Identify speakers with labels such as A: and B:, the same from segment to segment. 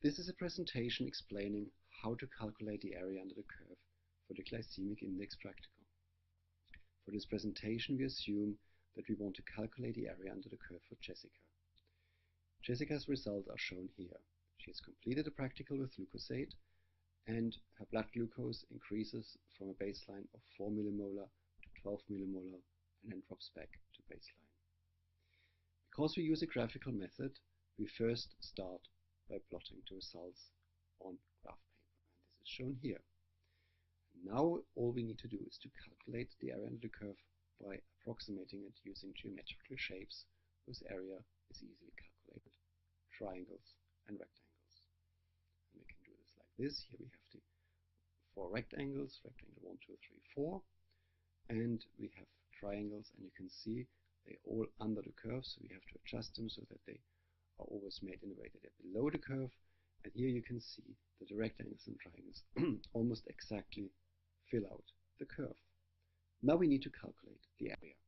A: This is a presentation explaining how to calculate the area under the curve for the glycemic index practical. For this presentation, we assume that we want to calculate the area under the curve for Jessica. Jessica's results are shown here. She has completed a practical with glucosate, and her blood glucose increases from a baseline of 4 millimolar to 12 millimolar and then drops back to baseline. Because we use a graphical method, we first start by plotting the results on graph paper, and this is shown here. Now all we need to do is to calculate the area under the curve by approximating it using geometrical shapes whose area is easily calculated, triangles and rectangles. And we can do this like this. Here we have the 4 rectangles, rectangle 1, 2, 3, 4, and we have triangles, and you can see they're all under the curve, so we have to adjust them so that they are always made in a way that they're below the curve. And here you can see that the rectangles and triangles almost exactly fill out the curve. Now we need to calculate the area.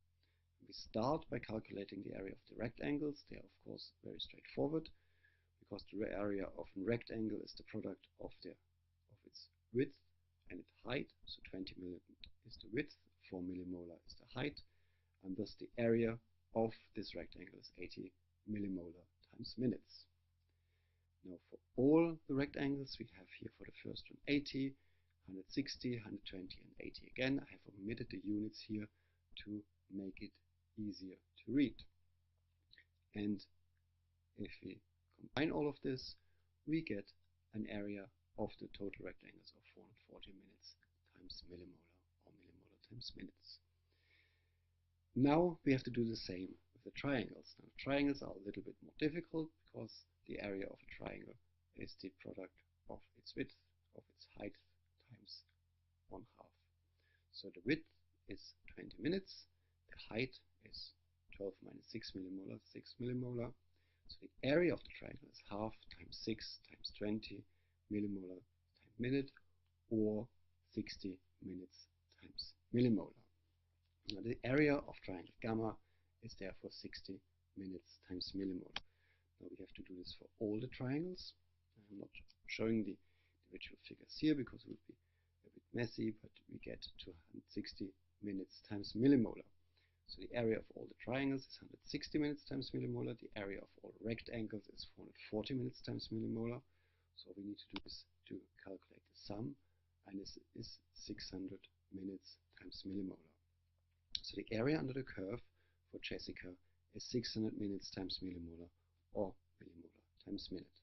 A: We start by calculating the area of the rectangles. They are of course very straightforward, because the area of a rectangle is the product of its width and its height. So 20 millimolar is the width, 4 millimolar is the height, and thus the area of this rectangle is 80 millimolar times minutes. Now for all the rectangles we have here for the first one 80, 160, 120 and 80 again. I have omitted the units here to make it easier to read. And if we combine all of this, we get an area of the total rectangles of 440 minutes times millimolar, or millimolar times minutes. Now we have to do the same with the triangles. Now triangles are a little bit more difficult because the area of a triangle is the product of its width, of its height, times 1/2. So the width is 20 minutes, the height is 12 minus 6 millimolar, 6 millimolar. So the area of the triangle is half times 6 times 20 millimolar times minute, or 60 minutes times millimolar. Now the area of triangle gamma is therefore 60 minutes times millimolar. Now we have to do this for all the triangles. I'm not showing the individual figures here because it would be a bit messy, but we get to 160 minutes times millimolar. So the area of all the triangles is 160 minutes times millimolar. The area of all rectangles is 440 minutes times millimolar. So all we need to do is to calculate the sum, and this is 600 minutes times millimolar. So the area under the curve for Jessica is 600 minutes times millimolar, or millimolar times minute.